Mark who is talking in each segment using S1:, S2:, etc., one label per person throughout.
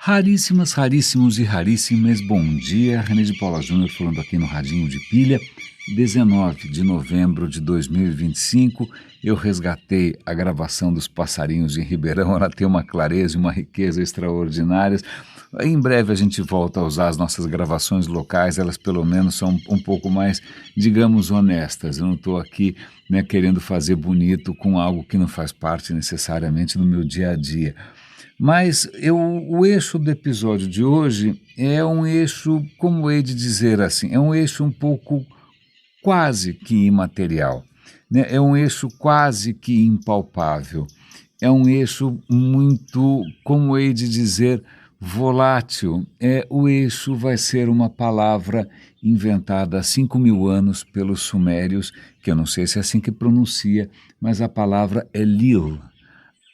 S1: Raríssimas, raríssimos e raríssimas, bom dia. René de Paula Júnior falando aqui no Radinho de Pilha. 19 de novembro de 2025, eu resgatei a gravação dos passarinhos em Ribeirão. Ela tem uma clareza e uma riqueza extraordinárias. Em breve a gente volta a usar as nossas gravações locais, elas pelo menos são um pouco mais, digamos, honestas. Eu não estou aqui querendo fazer bonito com algo que não faz parte necessariamente do meu dia a dia. Mas o eixo do episódio de hoje é um eixo, como hei de dizer assim, é um eixo um pouco quase que imaterial, né? É um eixo quase que impalpável, é um eixo muito, como hei de dizer, volátil. O eixo vai ser uma palavra inventada há 5.000 anos pelos sumérios, que eu não sei se é assim que pronuncia, mas a palavra é Lil.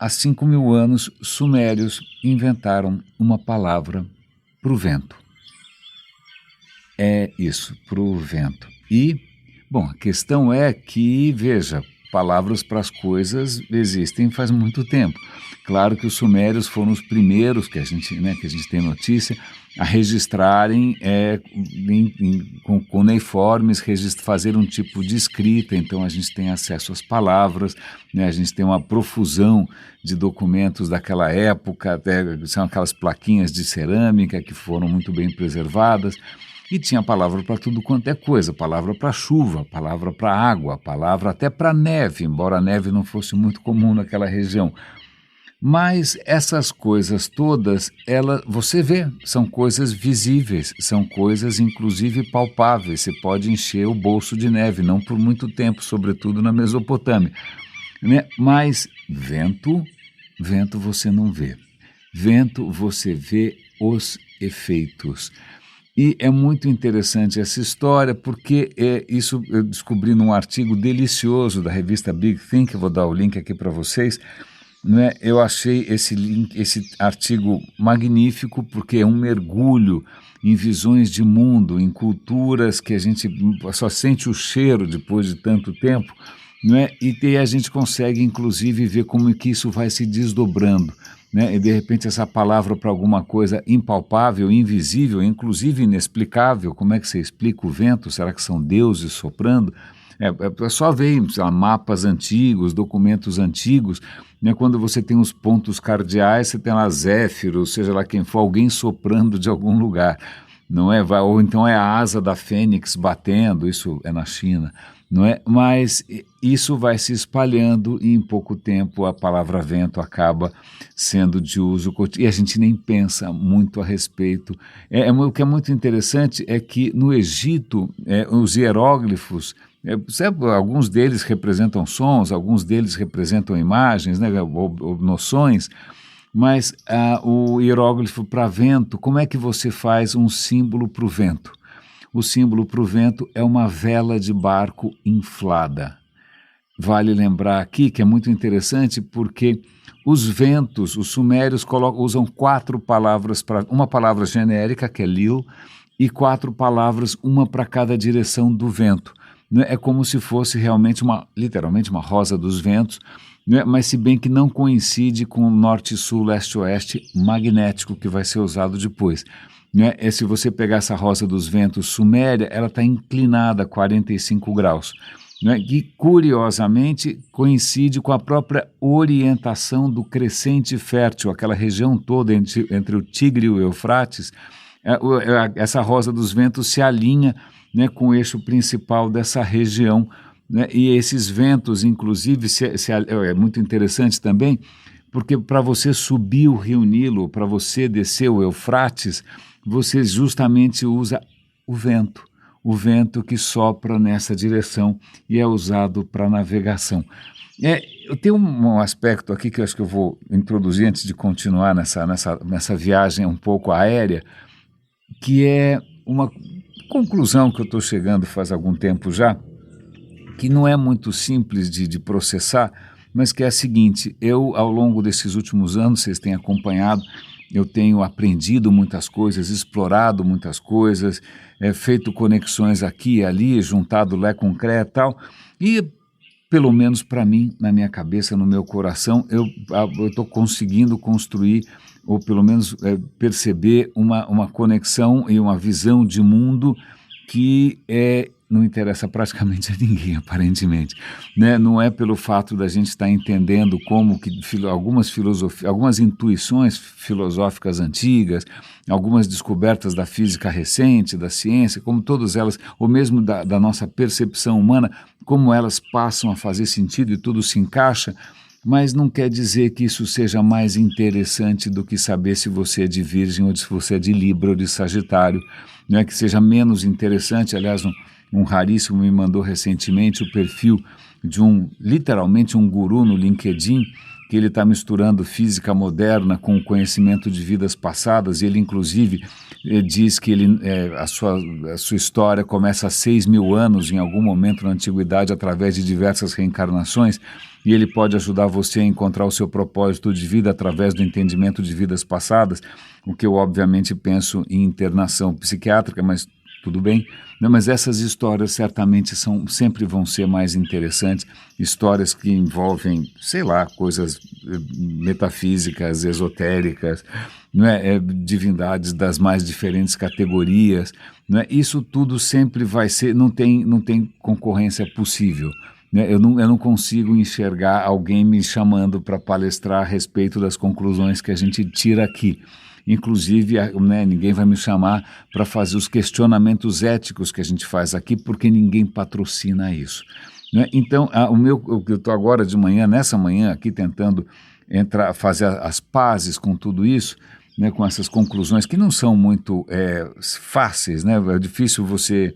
S1: Há 5.000 anos, sumérios inventaram uma palavra para o vento. É isso, para o vento. E, bom, a questão é que, veja, palavras para as coisas existem faz muito tempo. Claro que os sumérios foram os primeiros que a gente tem notícia a registrarem com cuneiformes, fazer um tipo de escrita. Então a gente tem acesso às palavras, né? A gente tem uma profusão de documentos daquela época, são aquelas plaquinhas de cerâmica que foram muito bem preservadas. E tinha palavra para tudo quanto é coisa, palavra para chuva, palavra para água, palavra até para neve, embora a neve não fosse muito comum naquela região. Mas essas coisas todas, você vê, são coisas visíveis, são coisas inclusive palpáveis. Você pode encher o bolso de neve, não por muito tempo, sobretudo na Mesopotâmia, né? Mas vento você não vê. Vento você vê os efeitos. E é muito interessante essa história, porque isso eu descobri num artigo delicioso da revista Big Think. Eu vou dar o link aqui para vocês. Né? Eu achei esse artigo magnífico, porque é um mergulho em visões de mundo, em culturas que a gente só sente o cheiro depois de tanto tempo, né? E a gente consegue inclusive ver como é que isso vai se desdobrando, né? E de repente essa palavra para alguma coisa impalpável, invisível, inclusive inexplicável. Como é que você explica o vento? Será que são deuses soprando? Só ver mapas antigos, documentos antigos, né? Quando você tem os pontos cardeais, você tem lá Zéfiro, seja lá quem for, alguém soprando de algum lugar, não é? Ou então é a asa da fênix batendo, isso é na China, não é? Mas isso vai se espalhando e em pouco tempo a palavra vento acaba sendo de uso cotidiano e a gente nem pensa muito a respeito. O que é muito interessante é que no Egito, os hieróglifos, alguns deles representam sons, alguns deles representam imagens, né, ou noções, mas o hieróglifo para vento, como é que você faz um símbolo para o vento? O símbolo para o vento é uma vela de barco inflada. Vale lembrar aqui que é muito interessante porque os ventos, os sumérios usam 4 palavras, uma palavra genérica, que é Lil, e 4 palavras, uma para cada direção do vento. É como se fosse realmente literalmente uma rosa dos ventos, né? Mas se bem que não coincide com o norte-sul, leste-oeste magnético que vai ser usado depois. Né? Se você pegar essa rosa dos ventos suméria, ela está inclinada a 45 graus. Né? E curiosamente coincide com a própria orientação do crescente fértil, aquela região toda entre o Tigre e o Eufrates. Essa rosa dos ventos se alinha, né, com o eixo principal dessa região, né? E esses ventos, inclusive, é muito interessante também, porque para você subir o Rio Nilo, para você descer o Eufrates, você justamente usa o vento que sopra nessa direção e é usado para navegação. Eu tenho um aspecto aqui que eu acho que eu vou introduzir antes de continuar nessa viagem um pouco aérea, que é uma conclusão que eu estou chegando faz algum tempo já, que não é muito simples de processar, mas que é a seguinte: eu, ao longo desses últimos anos, vocês têm acompanhado, eu tenho aprendido muitas coisas, explorado muitas coisas, feito conexões aqui e ali, juntado Lé com Cré e tal, e pelo menos para mim, na minha cabeça, no meu coração, eu estou conseguindo construir ou pelo menos perceber uma conexão e uma visão de mundo que não interessa praticamente a ninguém, aparentemente, né? Não é pelo fato da gente estar entendendo como que algumas intuições filosóficas antigas, algumas descobertas da física recente, da ciência, como todas elas, ou mesmo da nossa percepção humana, como elas passam a fazer sentido e tudo se encaixa, mas não quer dizer que isso seja mais interessante do que saber se você é de Virgem ou se você é de Libra ou de Sagitário, não é que seja menos interessante. Aliás, um raríssimo me mandou recentemente o perfil de literalmente um guru no LinkedIn, que ele está misturando física moderna com o conhecimento de vidas passadas, e ele inclusive diz que a sua história começa há 6.000 anos, em algum momento na antiguidade, através de diversas reencarnações, e ele pode ajudar você a encontrar o seu propósito de vida através do entendimento de vidas passadas, o que eu obviamente penso em internação psiquiátrica, mas tudo bem, não, mas essas histórias certamente sempre vão ser mais interessantes, histórias que envolvem, sei lá, coisas metafísicas, esotéricas, não é? Divindades das mais diferentes categorias, não é? Isso tudo sempre vai ser, não tem concorrência possível. Eu não consigo enxergar alguém me chamando para palestrar a respeito das conclusões que a gente tira aqui. Inclusive, ninguém vai me chamar para fazer os questionamentos éticos que a gente faz aqui, porque ninguém patrocina isso. Né? Então, eu estou agora de manhã, nessa manhã aqui, tentando fazer as pazes com tudo isso, né, com essas conclusões que não são muito fáceis, né? É difícil você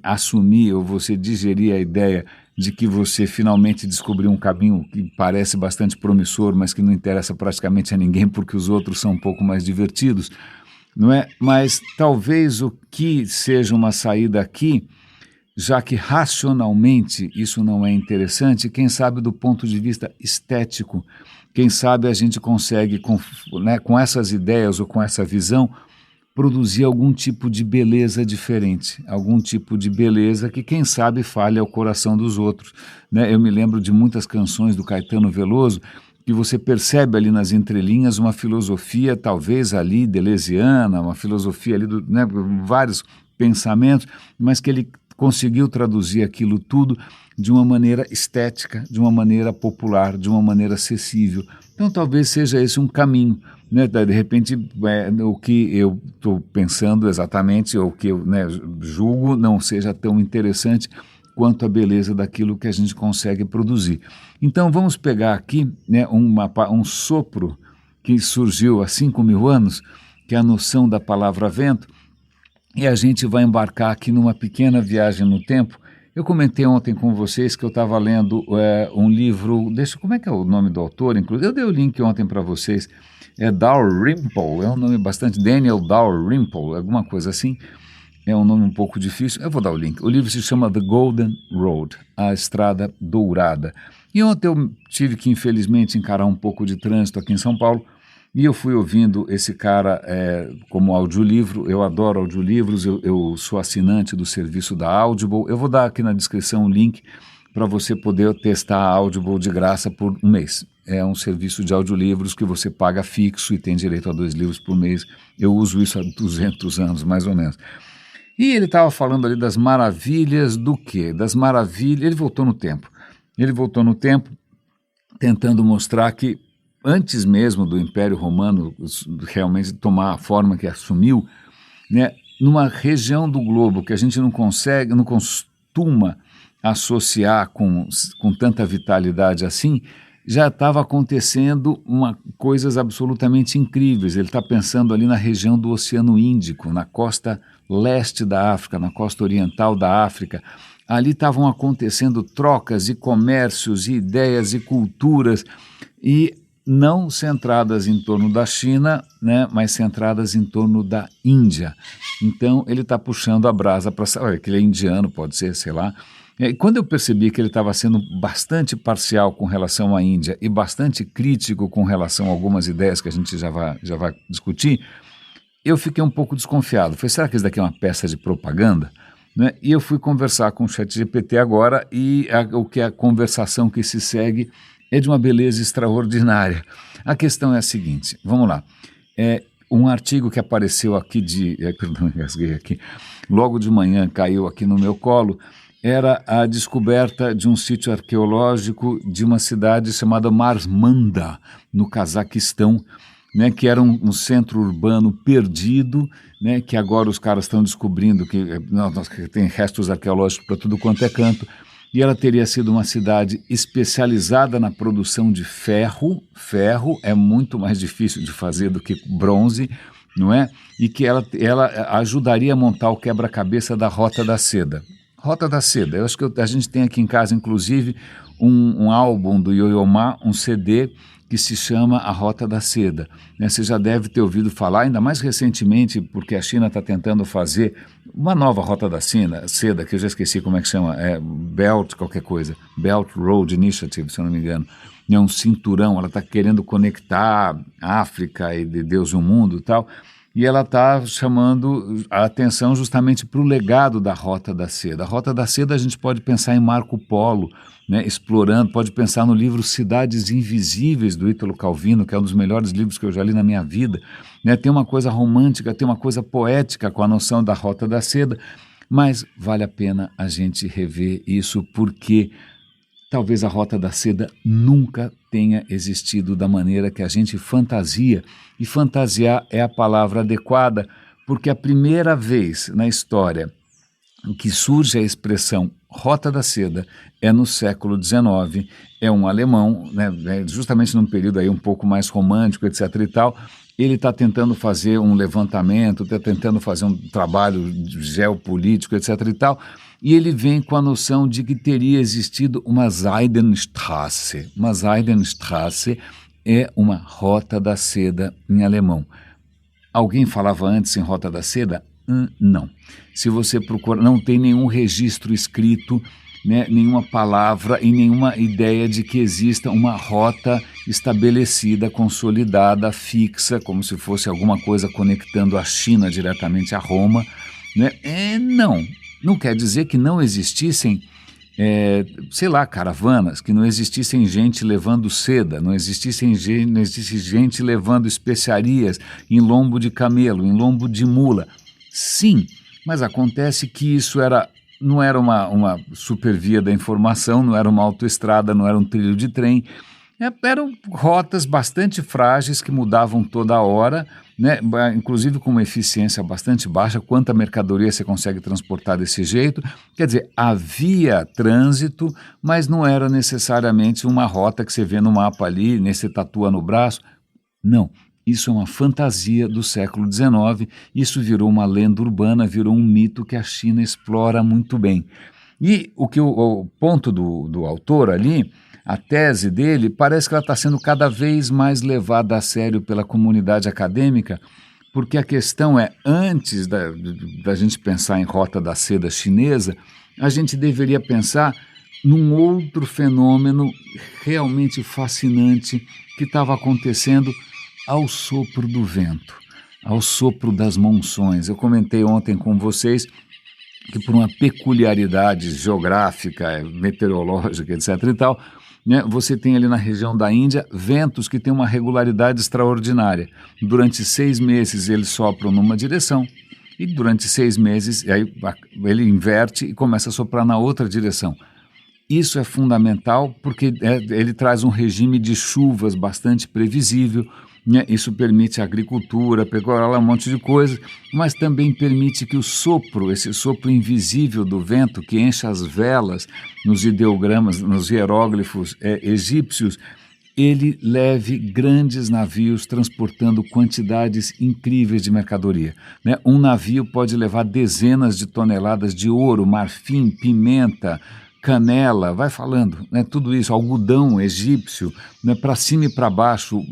S1: assumir ou você digerir a ideia de que você finalmente descobriu um caminho que parece bastante promissor, mas que não interessa praticamente a ninguém porque os outros são um pouco mais divertidos, não é? Mas talvez o que seja uma saída aqui, já que racionalmente isso não é interessante, quem sabe do ponto de vista estético, quem sabe a gente consegue, com essas ideias ou com essa visão, produzir algum tipo de beleza diferente, algum tipo de beleza que, quem sabe, fale ao coração dos outros. Né? Eu me lembro de muitas canções do Caetano Veloso que você percebe ali nas entrelinhas uma filosofia, talvez ali deleuziana, uma filosofia ali, vários pensamentos, mas que ele conseguiu traduzir aquilo tudo de uma maneira estética, de uma maneira popular, de uma maneira acessível. Então talvez seja esse um caminho. Né, de repente, o que eu estou pensando exatamente, ou o que eu julgo, não seja tão interessante quanto a beleza daquilo que a gente consegue produzir. Então, vamos pegar aqui um sopro que surgiu há 5.000 anos, que é a noção da palavra vento, e a gente vai embarcar aqui numa pequena viagem no tempo. Eu comentei ontem com vocês que eu estava lendo um livro, como é que é o nome do autor? Inclusive, eu dei o link ontem para vocês. Dalrymple, é um nome bastante, Daniel Dalrymple, alguma coisa assim, é um nome um pouco difícil, eu vou dar o link. O livro se chama The Golden Road, A Estrada Dourada. E ontem eu tive que, infelizmente, encarar um pouco de trânsito aqui em São Paulo, e eu fui ouvindo esse cara como audiolivro. Eu adoro audiolivros, eu sou assinante do serviço da Audible. Eu vou dar aqui na descrição o link para você poder testar a Audible de graça por um mês. É um serviço de audiolivros que você paga fixo e tem direito a 2 livros por mês. Eu uso isso há 200 anos, mais ou menos. E ele estava falando ali das maravilhas do quê? Das maravilhas... Ele voltou no tempo. Ele voltou no tempo tentando mostrar que antes mesmo do Império Romano realmente tomar a forma que assumiu, né, numa região do globo que a gente não costuma associar com tanta vitalidade assim, já estava acontecendo coisas absolutamente incríveis. Ele está pensando ali na região do Oceano Índico, na costa leste da África, na costa oriental da África. Ali estavam acontecendo trocas e comércios e ideias e culturas, e não centradas em torno da China, né, mas centradas em torno da Índia. Então ele está puxando a brasa para... Olha, que ele é indiano, pode ser, sei lá. E quando eu percebi que ele estava sendo bastante parcial com relação à Índia e bastante crítico com relação a algumas ideias que a gente já vai discutir, eu fiquei um pouco desconfiado. Falei, será que isso daqui é uma peça de propaganda? Né? E eu fui conversar com o ChatGPT agora, e a conversação que se segue é de uma beleza extraordinária. A questão é a seguinte, vamos lá, um artigo que apareceu aqui perdão, engasguei aqui, logo de manhã caiu aqui no meu colo, era a descoberta de um sítio arqueológico de uma cidade chamada Marmanda, no Cazaquistão, né, que era um centro urbano perdido, né, que agora os caras estão descobrindo que tem restos arqueológicos para tudo quanto é canto, e ela teria sido uma cidade especializada na produção de ferro. Ferro é muito mais difícil de fazer do que bronze, não é? E que ela ajudaria a montar o quebra-cabeça da Rota da Seda. Rota da Seda, eu acho que a gente tem aqui em casa, inclusive, um álbum do Yo-Yo Ma, um CD que se chama A Rota da Seda. Né? Você já deve ter ouvido falar, ainda mais recentemente, porque a China está tentando fazer uma nova Rota da Seda, que eu já esqueci como é que chama, Belt qualquer coisa, Belt Road Initiative, se eu não me engano. É um cinturão, ela está querendo conectar a África e de Deus e o mundo e tal, e ela está chamando a atenção justamente para o legado da Rota da Seda. A Rota da Seda a gente pode pensar em Marco Polo, né, explorando, pode pensar no livro Cidades Invisíveis, do Ítalo Calvino, que é um dos melhores livros que eu já li na minha vida. Né, tem uma coisa romântica, tem uma coisa poética com a noção da Rota da Seda, mas vale a pena a gente rever isso, porque talvez a Rota da Seda nunca tenha existido da maneira que a gente fantasia, e fantasiar é a palavra adequada, porque a primeira vez na história que surge a expressão Rota da Seda é no século XIX, é um alemão, né, justamente num período aí um pouco mais romântico, etc. e tal, ele está tentando fazer um levantamento, está tentando fazer um trabalho geopolítico, etc. e tal, e ele vem com a noção de que teria existido uma Seidenstraße. Uma Seidenstraße é uma Rota da Seda em alemão. Alguém falava antes em Rota da Seda? Não. Se você procura, não tem nenhum registro escrito, né, nenhuma palavra e nenhuma ideia de que exista uma rota estabelecida, consolidada, fixa, como se fosse alguma coisa conectando a China diretamente a Roma. Né? Não quer dizer que não existissem, caravanas, que não existissem gente levando seda, não existisse gente levando especiarias em lombo de camelo, em lombo de mula. Sim, mas acontece que isso não era uma supervia da informação, não era uma autoestrada, não era um trilho de trem, eram rotas bastante frágeis que mudavam toda hora, né? Inclusive com uma eficiência bastante baixa. Quanta mercadoria você consegue transportar desse jeito? Quer dizer, havia trânsito, mas não era necessariamente uma rota que você vê no mapa ali, nesse tatua no braço. Não. Isso é uma fantasia do século XIX, isso virou uma lenda urbana, virou um mito que a China explora muito bem. E o ponto do autor ali, a tese dele, parece que ela está sendo cada vez mais levada a sério pela comunidade acadêmica, porque a questão é, antes da gente pensar em Rota da Seda chinesa, a gente deveria pensar num outro fenômeno realmente fascinante que estava acontecendo ao sopro do vento, ao sopro das monções. Eu comentei ontem com vocês que por uma peculiaridade geográfica, meteorológica, etc. e tal, né, você tem ali na região da Índia ventos que têm uma regularidade extraordinária. Durante 6 meses eles sopram numa direção e durante 6 meses aí ele inverte e começa a soprar na outra direção. Isso é fundamental porque ele traz um regime de chuvas bastante previsível, né? Isso permite a agricultura, pecuária, um monte de coisa, mas também permite que esse sopro invisível do vento que enche as velas nos ideogramas, nos hieróglifos egípcios, ele leve grandes navios transportando quantidades incríveis de mercadoria. Né? Um navio pode levar dezenas de toneladas de ouro, marfim, pimenta, canela, vai falando, né, tudo isso, algodão egípcio, né, para cima e para baixo,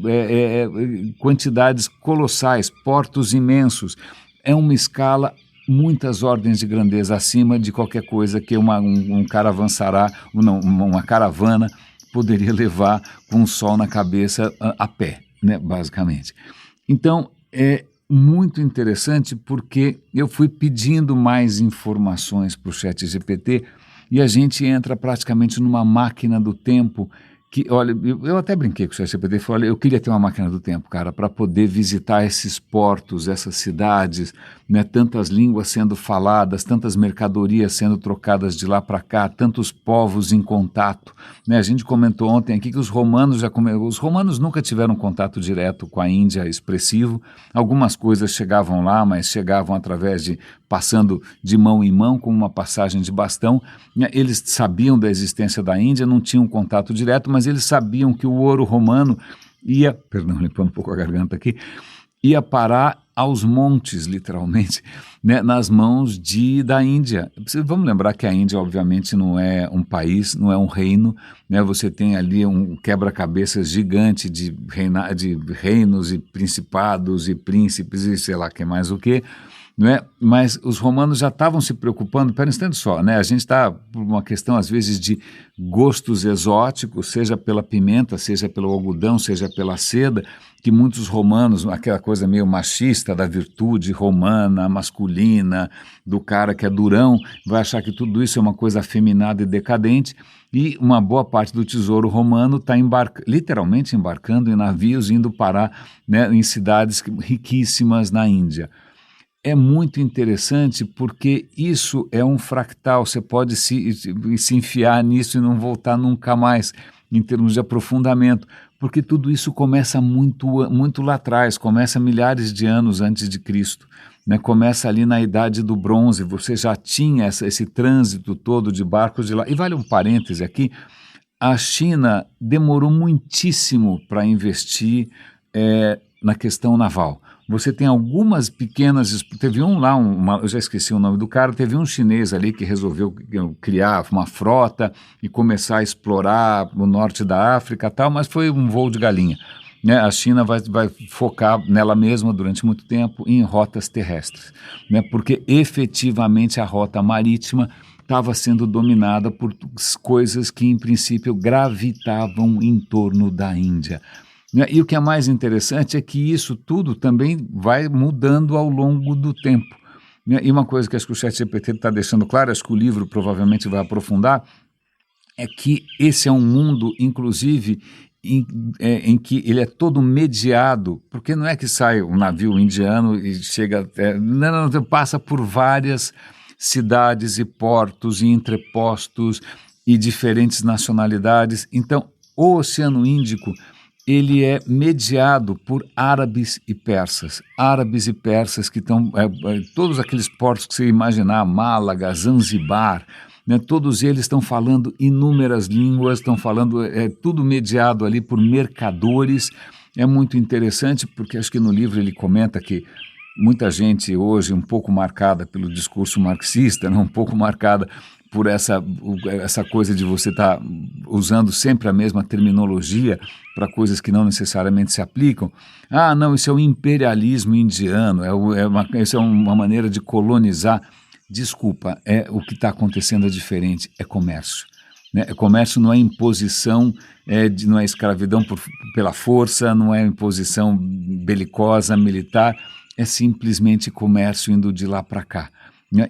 S1: quantidades colossais, portos imensos, é uma escala muitas ordens de grandeza acima de qualquer coisa que um caravançará, uma caravana poderia levar com o sol na cabeça a pé, né, basicamente. Então, é muito interessante porque eu fui pedindo mais informações para o ChatGPT, e a gente entra praticamente numa máquina do tempo que, olha, eu até brinquei com o ChatGPT, falei, olha, eu queria ter uma máquina do tempo, cara, para poder visitar esses portos, essas cidades, né, tantas línguas sendo faladas, tantas mercadorias sendo trocadas de lá para cá, tantos povos em contato, né? A gente comentou ontem aqui que os romanos nunca tiveram contato direto com a Índia expressivo, algumas coisas chegavam lá, mas chegavam através de, passando de mão em mão, com uma passagem de bastão, né? Eles sabiam da existência da Índia, não tinham contato direto, mas eles sabiam que o ouro romano ia, perdão, limpando um pouco a garganta aqui, ia parar aos montes, literalmente, né, nas mãos da Índia. Vamos lembrar que a Índia, obviamente, não é um país, não é um reino, né? Você tem ali um quebra-cabeças gigante de reinos e principados e príncipes e sei lá que mais o que, não é? Mas os romanos já estavam se preocupando, pera um instante só, né? A gente está por uma questão, às vezes, de gostos exóticos, seja pela pimenta, seja pelo algodão, seja pela seda, que muitos romanos, aquela coisa meio machista da virtude romana, masculina, do cara que é durão, vai achar que tudo isso é uma coisa afeminada e decadente, e uma boa parte do tesouro romano está literalmente embarcando em navios, indo parar, né, em cidades riquíssimas na Índia. É muito interessante porque isso é um fractal, você pode se enfiar nisso e não voltar nunca mais, em termos de aprofundamento, porque tudo isso começa muito lá atrás, começa milhares de anos antes de Cristo, né? Começa ali na Idade do Bronze, você já tinha esse trânsito todo de barcos de lá. E vale um parêntese aqui, a China demorou muitíssimo para investir na questão naval. Você tem algumas pequenas, teve um lá, eu já esqueci o nome do cara, teve um chinês ali que resolveu criar uma frota e começar a explorar o norte da África e tal, mas foi um voo de galinha, né? A China vai focar nela mesma durante muito tempo em rotas terrestres, né? Porque efetivamente a rota marítima estava sendo dominada por coisas que em princípio gravitavam em torno da Índia. E o que é mais interessante é que isso tudo também vai mudando ao longo do tempo. E uma coisa que acho que o ChatGPT está deixando claro, acho que o livro provavelmente vai aprofundar, é que esse é um mundo, inclusive, em que ele é todo mediado, porque não é que sai um navio indiano e chega até... Não, passa por várias cidades e portos e entrepostos e diferentes nacionalidades. Então, o Oceano Índico ele é mediado por árabes e persas que estão, todos aqueles portos que você imaginar, Málaga, Zanzibar, né, todos eles estão falando inúmeras línguas, estão falando, tudo mediado ali por mercadores. É muito interessante porque acho que no livro ele comenta que muita gente hoje um pouco marcada pelo discurso marxista, né, um pouco marcada por essa coisa de você estar usando sempre a mesma terminologia para coisas que não necessariamente se aplicam. Ah, não, isso é o imperialismo indiano, isso é uma maneira de colonizar. Desculpa, o que está acontecendo é diferente, é comércio. Né? Comércio não é imposição, não é escravidão pela força, não é imposição belicosa, militar, é simplesmente comércio indo de lá para cá.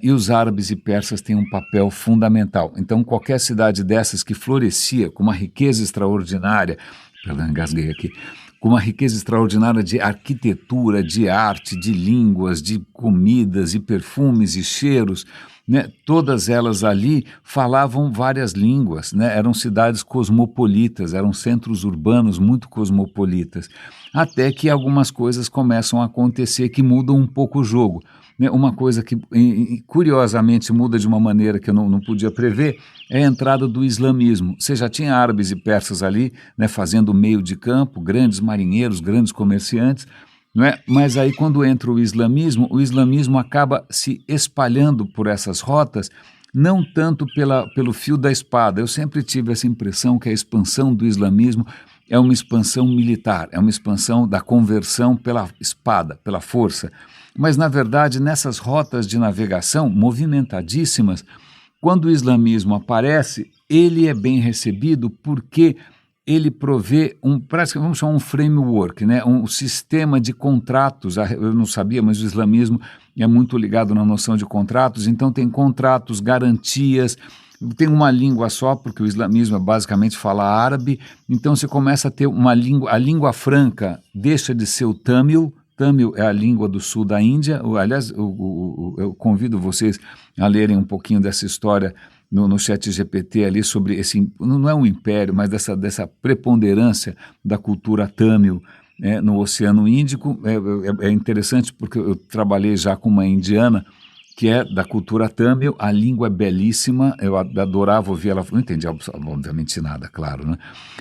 S1: E os árabes e persas têm um papel fundamental. Então, qualquer cidade dessas que florescia com uma riqueza extraordinária, perdão, engasguei aqui, com uma riqueza extraordinária de arquitetura, de arte, de línguas, de comidas e perfumes e cheiros, né? Todas elas ali falavam várias línguas, né? Eram cidades cosmopolitas, eram centros urbanos muito cosmopolitas, até que algumas coisas começam a acontecer que mudam um pouco o jogo. Uma coisa que, curiosamente, muda de uma maneira que eu não podia prever é a entrada do islamismo. Você já tinha árabes e persas ali, né, fazendo meio de campo, grandes marinheiros, grandes comerciantes, não é? Mas aí quando entra o islamismo acaba se espalhando por essas rotas, não tanto pelo fio da espada. Eu sempre tive essa impressão que a expansão do islamismo é uma expansão militar, é uma expansão da conversão pela espada, pela força. Mas, na verdade, nessas rotas de navegação movimentadíssimas, quando o islamismo aparece, ele é bem recebido porque ele provê vamos chamar um framework, né? Um sistema de contratos. Eu não sabia, mas o islamismo é muito ligado na noção de contratos, então tem contratos, garantias, tem uma língua só, porque o islamismo basicamente fala árabe, então você começa a ter uma língua, a língua franca deixa de ser o tâmil. Tâmil é a língua do sul da Índia. Aliás, eu convido vocês a lerem um pouquinho dessa história no chat GPT ali sobre esse, não é um império, mas dessa preponderância da cultura tâmil no Oceano Índico. É interessante porque eu trabalhei já com uma indiana que é da cultura tâmil, a língua é belíssima, eu adorava ouvir ela, não entendi obviamente nada, claro, né?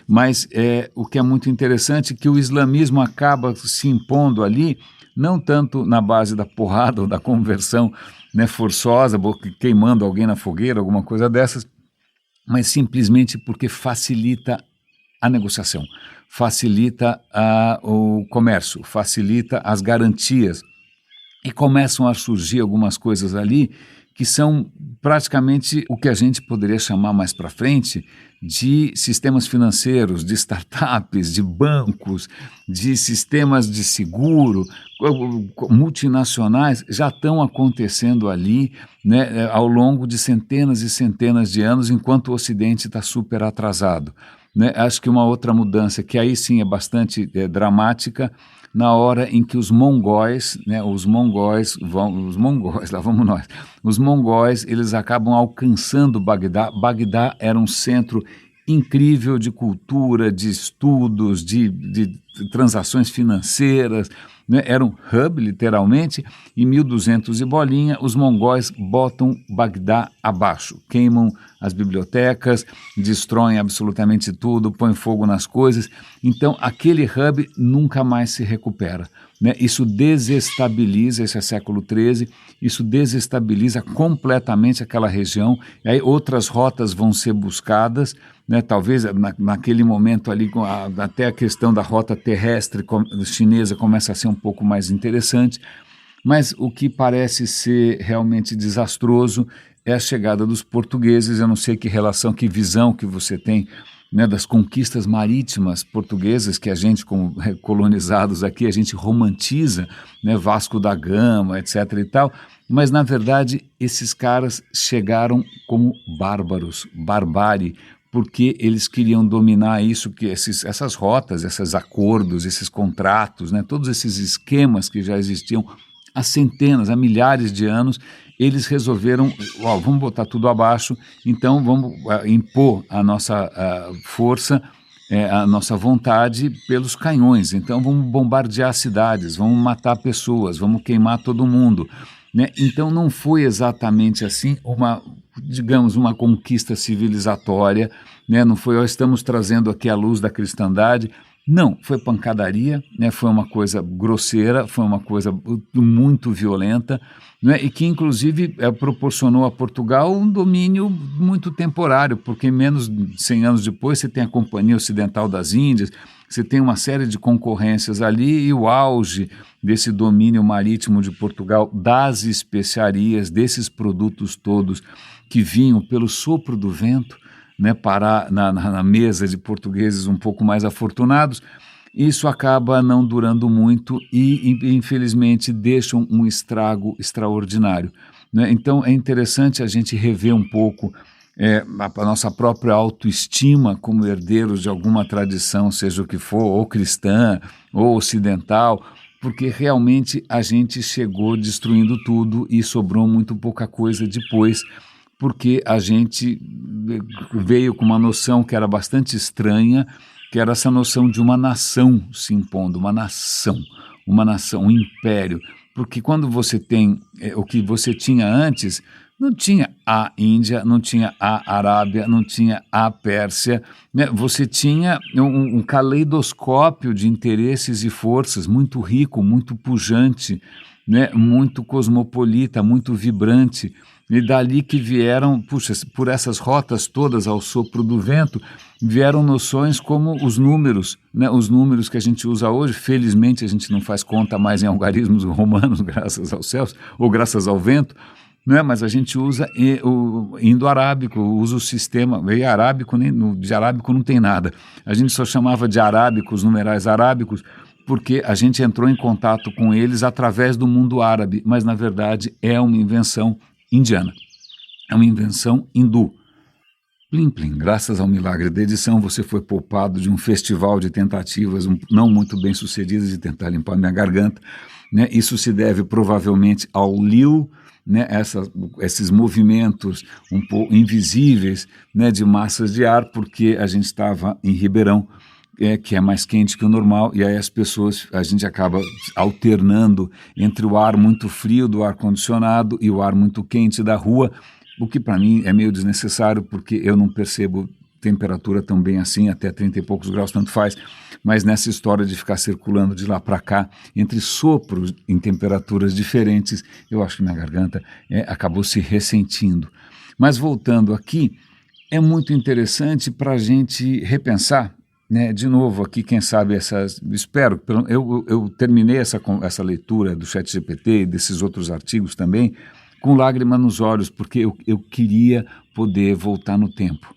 S1: Mas o que é muito interessante é que o islamismo acaba se impondo ali, não tanto na base da porrada ou da conversão, né, forçosa, queimando alguém na fogueira, alguma coisa dessas, mas simplesmente porque facilita a negociação, facilita o comércio, facilita as garantias. E começam a surgir algumas coisas ali que são praticamente o que a gente poderia chamar mais para frente de sistemas financeiros, de startups, de bancos, de sistemas de seguro, multinacionais, já estão acontecendo ali, né, ao longo de centenas e centenas de anos, enquanto o Ocidente está super atrasado. Né? Acho que uma outra mudança, que aí sim é bastante dramática, na hora em que os mongóis, né, os mongóis, lá vamos nós, os mongóis, eles acabam alcançando Bagdá. Bagdá era um centro incrível de cultura, de estudos, de transações financeiras, né? Era um hub, literalmente. Em 1200 e bolinha, os mongóis botam Bagdá abaixo, queimam as bibliotecas, destroem absolutamente tudo, põem fogo nas coisas. Então, aquele hub nunca mais se recupera. Né? Isso desestabiliza, esse é século XIII, isso desestabiliza completamente aquela região, e aí outras rotas vão ser buscadas, né? Talvez naquele momento ali, até a questão da rota terrestre chinesa começa a ser um pouco mais interessante, mas o que parece ser realmente desastroso é a chegada dos portugueses. Eu não sei que relação, que visão que você tem, né, das conquistas marítimas portuguesas, que a gente, como colonizados aqui, a gente romantiza, né, Vasco da Gama, etc. e tal, mas na verdade esses caras chegaram como bárbaros, barbárie, porque eles queriam dominar isso, que essas rotas, esses acordos, esses contratos, né, todos esses esquemas que já existiam há centenas, há milhares de anos. Eles resolveram, vamos botar tudo abaixo, então vamos impor a nossa força, a nossa vontade pelos canhões. Então vamos bombardear cidades, vamos matar pessoas, vamos queimar todo mundo. Né? Então não foi exatamente assim digamos, uma conquista civilizatória, né? Não foi, estamos trazendo aqui a luz da cristandade. Não, foi pancadaria, né? Foi uma coisa grosseira, foi uma coisa muito violenta, né? E que inclusive proporcionou a Portugal um domínio muito temporário, porque menos de 100 anos depois você tem a Companhia Ocidental das Índias, você tem uma série de concorrências ali, e o auge desse domínio marítimo de Portugal, das especiarias, desses produtos todos que vinham pelo sopro do vento, né, parar na mesa de portugueses um pouco mais afortunados. Isso acaba não durando muito e, infelizmente, deixa um estrago extraordinário. Né? Então, é interessante a gente rever um pouco a nossa própria autoestima como herdeiros de alguma tradição, seja o que for, ou cristã, ou ocidental, porque realmente a gente chegou destruindo tudo e sobrou muito pouca coisa depois, porque a gente veio com uma noção que era bastante estranha, que era essa noção de uma nação se impondo, uma nação, um império. Porque quando você tem o que você tinha antes, não tinha a Índia, não tinha a Arábia, não tinha a Pérsia, né? Você tinha um caleidoscópio de interesses e forças muito rico, muito pujante, né? Muito cosmopolita, muito vibrante. E dali que vieram, por essas rotas todas ao sopro do vento, vieram noções como os números, né? Os números que a gente usa hoje. Felizmente a gente não faz conta mais em algarismos romanos, graças aos céus, ou graças ao vento, né? Mas a gente usa o indo-arábico, usa o sistema, e arábico, de arábico não tem nada. A gente só chamava de arábico, os numerais arábicos, porque a gente entrou em contato com eles através do mundo árabe, mas na verdade é uma invenção indiana, é uma invenção hindu. Plim, plim, graças ao milagre da edição, você foi poupado de um festival de tentativas não muito bem sucedidas de tentar limpar minha garganta, né? Isso se deve provavelmente ao Lil, né? Esses movimentos um pouco invisíveis, né? De massas de ar, porque a gente estava em Ribeirão, que é mais quente que o normal, e aí a gente acaba alternando entre o ar muito frio do ar-condicionado e o ar muito quente da rua, o que para mim é meio desnecessário, porque eu não percebo temperatura tão bem assim, até 30 e poucos graus, tanto faz, mas nessa história de ficar circulando de lá para cá, entre sopros em temperaturas diferentes, eu acho que minha garganta acabou se ressentindo. Mas voltando aqui, é muito interessante para a gente repensar, né? De novo aqui, quem sabe espero, eu terminei essa leitura do ChatGPT e desses outros artigos também, com lágrima nos olhos, porque eu queria poder voltar no tempo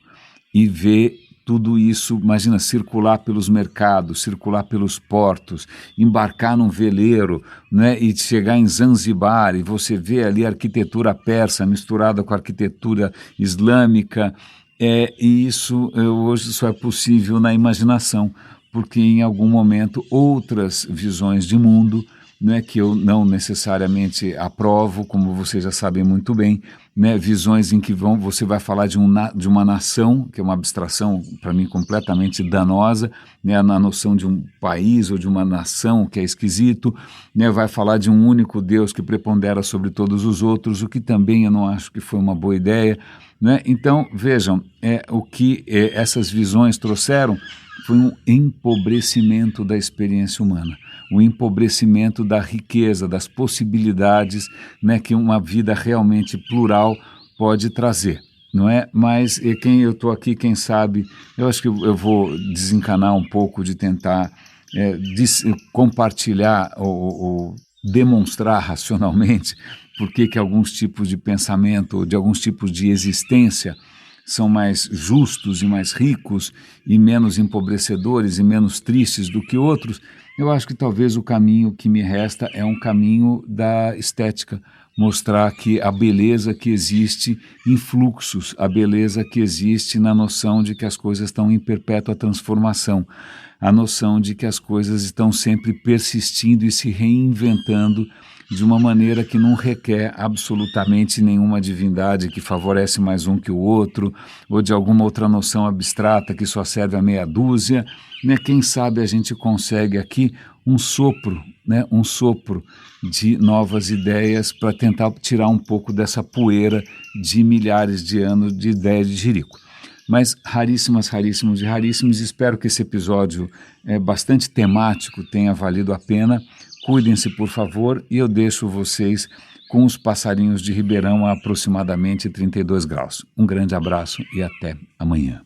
S1: e ver tudo isso, imagina, circular pelos mercados, circular pelos portos, embarcar num veleiro, né, e chegar em Zanzibar e você vê ali a arquitetura persa misturada com a arquitetura islâmica, e isso hoje só é possível na imaginação, porque em algum momento outras visões de mundo, né, que eu não necessariamente aprovo, como vocês já sabem muito bem, né, visões em que você vai falar de uma nação, que é uma abstração para mim completamente danosa, né, na noção de um país ou de uma nação que é esquisito, né, vai falar de um único Deus que prepondera sobre todos os outros, o que também eu não acho que foi uma boa ideia, né? Então, vejam, o que essas visões trouxeram foi um empobrecimento da experiência humana, um empobrecimento da riqueza, das possibilidades, né, que uma vida realmente plural pode trazer, não é? Mas eu estou aqui, quem sabe, eu acho que eu vou desencanar um pouco de tentar compartilhar ou demonstrar racionalmente por que alguns tipos de pensamento, de alguns tipos de existência são mais justos e mais ricos e menos empobrecedores e menos tristes do que outros. Eu acho que talvez o caminho que me resta é um caminho da estética, mostrar que a beleza que existe em fluxos, a beleza que existe na noção de que as coisas estão em perpétua transformação, a noção de que as coisas estão sempre persistindo e se reinventando de uma maneira que não requer absolutamente nenhuma divindade que favorece mais um que o outro, ou de alguma outra noção abstrata que só serve a meia dúzia, né? Quem sabe a gente consegue aqui um sopro, né? Um sopro de novas ideias para tentar tirar um pouco dessa poeira de milhares de anos de ideia de jirico. Mas raríssimas, raríssimos e raríssimos. Espero que esse episódio bastante temático tenha valido a pena. Cuidem-se, por favor, e eu deixo vocês com os passarinhos de Ribeirão a aproximadamente 32 graus. Um grande abraço e até amanhã.